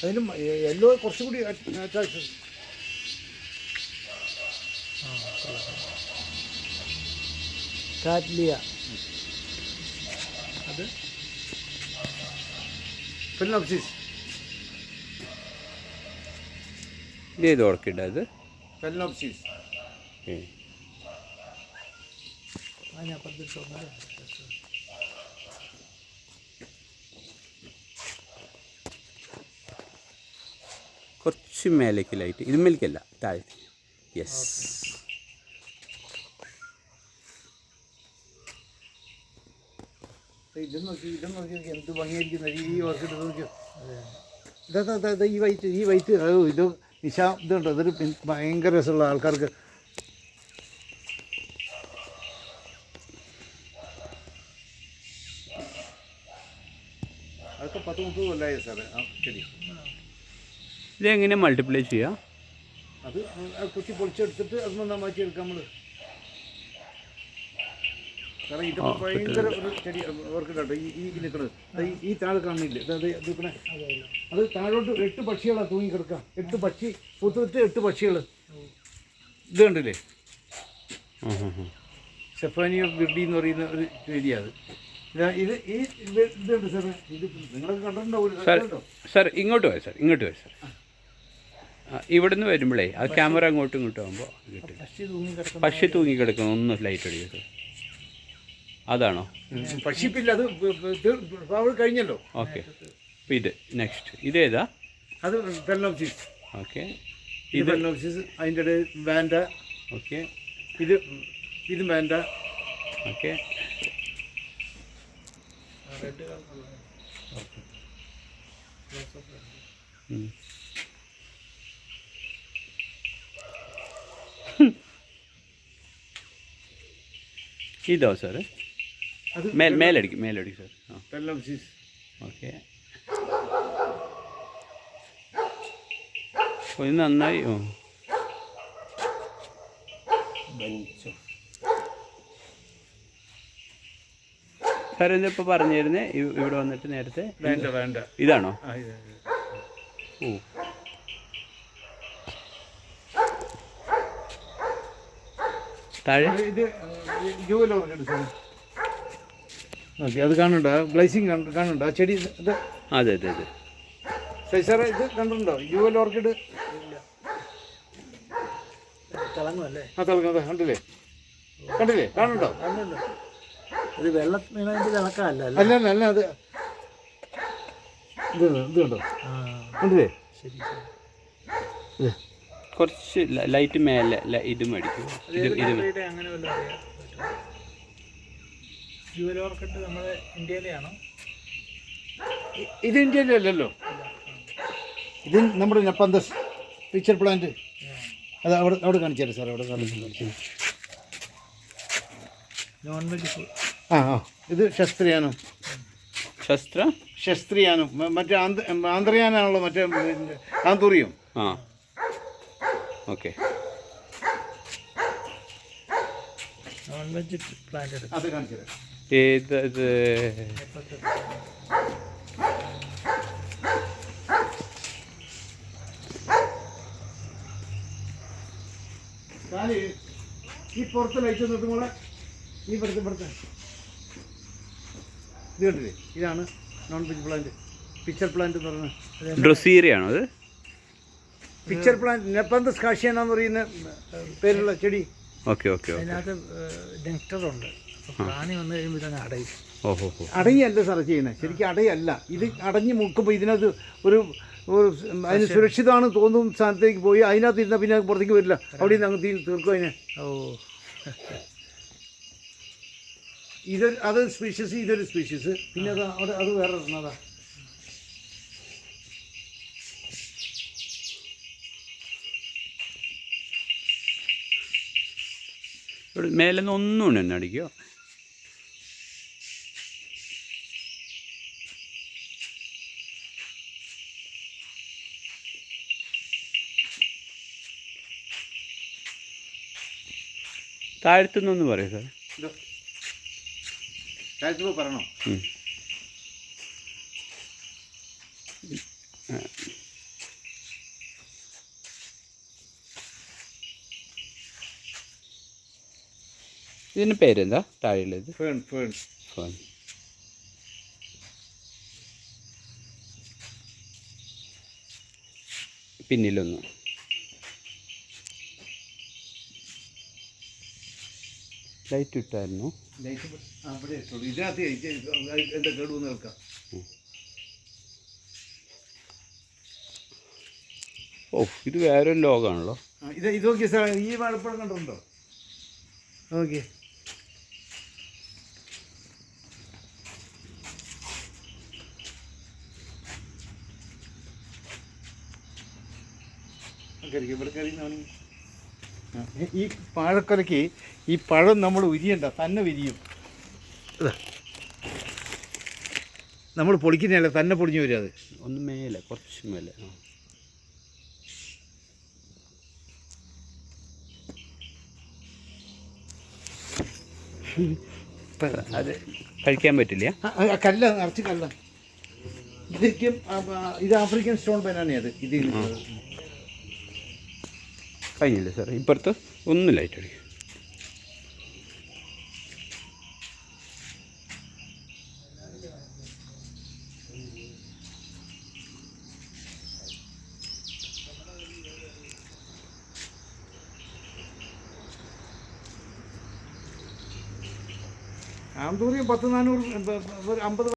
അതിലും യെല്ലോ കുറച്ചുകൂടി attraction. Cattleya അത് ഫെലിനോപ്സിസ്. ഇതേത് ഓർക്കിഡ് അത്? ഫെലിനോപ്സിസ്. ഞാൻ കുറച്ച് മേലേക്ക് ലൈറ്റ്, ഇത് മേലേക്കല്ല താഴെ. യെസ്. ഇത് നോക്കി എന്ത് ഭംഗിയായിരിക്കുന്ന ഈ ഓർക്കിഡ് നോക്കിയോ. ഇതാ ഈ വൈറ്റ് ഇത് ഇതുണ്ടോ, ഇതൊരു ഭയങ്കര രസമുള്ള ആൾക്കാർക്ക്. അതൊക്കെ 10-30 കൊല്ലമായി സാറേ ആ ചെടി. ഇതെങ്ങനെ മൾട്ടിപ്ലൈ ചെയ്യാം? അത് കുത്തി പൊളിച്ചെടുത്തിട്ട് അത് മാറ്റിയെടുക്കാം നമ്മൾ. കാരണം ഇത് ഭയങ്കര ഒരു ചെടി ഓർക്കിഡാട്ടോ ഈ നിൽക്കുന്നത്. ഈ താഴെ കാണില്ലേ, നിൽക്കണേ, അത് താഴോട്ട് 8 പക്ഷികളാണ് തൂങ്ങിക്കിടക്കുക. 8 പക്ഷി പൂത്തിട്ട് 8 പക്ഷികൾ. ഇത് കണ്ടില്ലേ, സെഫാനിയ ബിർഡി എന്ന് പറയുന്ന ഒരു ചെടിയാണ്. ഇത് ഇതുണ്ട് സാറേ, ഇത് നിങ്ങളൊക്കെ കണ്ടിട്ടുണ്ടാവും. സാർ ഇങ്ങോട്ട് പോയി സാർ, ഇങ്ങോട്ട് പോയി സാർ. ഇവിടുന്ന് വരുമ്പോഴേ ആ ക്യാമറ അങ്ങോട്ടും ഇങ്ങോട്ടും ആകുമ്പോൾ കിട്ടും. പക്ഷി തൂങ്ങിക്കിടക്കുന്നു, ഒന്ന് ലൈറ്റ് അടിക്കുക. അതാണോ പക്ഷിപ്പില്ല, അത് കഴിഞ്ഞല്ലോ. ഓക്കെ. അപ്പോൾ ഇത് നെക്സ്റ്റ് ഇതേതാ? അത് ഫെലിനോപ്സിസ്. ഓക്കെ. ഇത് ഫെലിനോപ്സിസ്. അതിൻ്റെ ഇടയിൽ വാൻഡ. ഓക്കെ. ഇത് വാൻഡ. ഓക്കെ. ഇതോ സാറ്? മേലടിക്കും സാർ. ആ ഫെലിനോപ്സിസ്. ഓക്കെ. ഇത് നന്നായി. സാർ ഇതിപ്പോൾ പറഞ്ഞിരുന്നേ ഇവിടെ വന്നിട്ട് നേരത്തെ വേണ്ട ഇതാണോ? ഓ, താഴെ ഇത് ജൂവൽ ഓർക്കിഡ് സാർ. ഓക്കെ, അത് കാണുന്നുണ്ടോ? ഗ്ലൈസിങ് കാണുന്നുണ്ടോ ആ ചെടി? ഇത് അതെ സാറേ, ഇത് കണ്ടിട്ടുണ്ടോ ജൂവൽ ഓർക്കിഡ്? തിളങ്ങുമല്ലേ? ആ തിളങ്ങുന്നത് കണ്ടില്ലേ കാണുന്നുണ്ടോ? ഇത് വെള്ളം വീണതിൻ്റെ തിളക്കമല്ല. അല്ല അത് ഇത് കണ്ടോ, കണ്ടില്ലേ? ശരി. കുറച്ച് ലൈറ്റ് മേലെ ഇത് മേടിക്കും. അങ്ങനെ വല്ല ജൂവൽ ഓർക്കിഡ് നമ്മുടെ ഇന്ത്യയിലെയാണോ? ഇത് ഇന്ത്യയിലല്ലല്ലോ, ഇത് നമ്മുടെ നെപ്പന്തസ് പിക്ചർ പ്ലാന്റ്. അത് അവിടെ കാണിച്ചാൽ സാർ, അവിടെ കാണിച്ചു. Non veg. ആ ഇത് ശസ്ത്രിയാനം. ശസ്ത്രിയാനം മറ്റേ ആന്ത്രയാനാണല്ലോ, മറ്റേ ആന്തൂറിയം. ആ ഓക്കെ. നോൺ വെജ് പ്ലാന്റ് അത് കാണിച്ചത്. ഇത് ഈ പുറത്ത് ലൈറ്റ് നോക്കുമ്പോൾ ഈ പുറത്ത് ഇത് കണ്ടില്ലേ, ഇതാണ് non veg plant, pitcher plant എന്ന് പറയുന്നത്. ഡ്രൊസീരിയാണോ അത്? പിക്ചർ പ്ലാന്റ് നെപ്പന്തസ് കാഷ്യാന എന്ന് പറയുന്ന പേരുള്ള ചെടി. ഓക്കെ. അതിനകത്ത് നെക്ടറുണ്ട്. പ്രാണി വന്നു കഴിയുമ്പോൾ ഇതങ്ങ് അടയും. അടയല്ല സാറേ ചെയ്യുന്നത്, ശരിക്കും അടയല്ല. ഇത് അടഞ്ഞ് മുക്കുമ്പോൾ ഇതിനകത്ത് ഒരു അതിന് സുരക്ഷിതമാണ് തോന്നുന്ന സ്ഥാനത്തേക്ക് പോയി അതിനകത്ത് ഇരുന്നാൽ പിന്നെ പുറത്തേക്ക് വരില്ല. അവിടെ നിന്ന് അങ്ങ് തീർക്കും അതിനെ. അതൊരു സ്പീഷ്യസ്, ഇതൊരു സ്പീഷ്യസ്. പിന്നെ അത് വേറെ ഇടുന്നതാ. മേലെ നിന്ന് ഒന്നുകൊണ്ട് തന്നെ അടിക്കോ? താഴ്ത്തുന്നൊന്ന് പറയാം സാർ. താഴ്ത്തുമ്പോൾ പറയണോ? ഇതിന് പേരെന്താ താഴെയുള്ളത്? Fern fern. ഫേൺ. പിന്നിലൊന്ന് ലൈറ്റ് ഇട്ടായിരുന്നു. ലൈറ്റ് അവിടെ ഇട്ടോളൂ. ഇതിനകത്ത് എന്താ കേടുവന്ന് കേൾക്കാം. ഓ ഇത് വേറൊരു ലോകമാണല്ലോ. ഇത് നോക്കിയ സാർ, ഈ വാഴപ്പഴം കണ്ടിട്ടുണ്ടോ? ഓക്കെ. ഈ വാഴക്കൊലയ്ക്ക് ഈ പഴം നമ്മൾ ഉരിയണ്ട, തന്നെ വിരിയും. നമ്മൾ പൊളിക്കുന്നതല്ല, തന്നെ പൊടിഞ്ഞു വരും. അത് ഒന്ന് മേലെ, കുറച്ച് മേലെ. അത് കഴിക്കാൻ പറ്റില്ല. കല്ല നിറച്ച് കല്ല. ഇതൊക്കെ ഇത് ആഫ്രിക്കൻ സ്റ്റോൺ ബനാനയാണ്. ഇത് കഴിഞ്ഞില്ലേ സാർ? ഇപ്പുറത്ത് ഒന്ന് ലൈറ്റ് അടിക്കും. ആന്തൂറിയം 10-400 50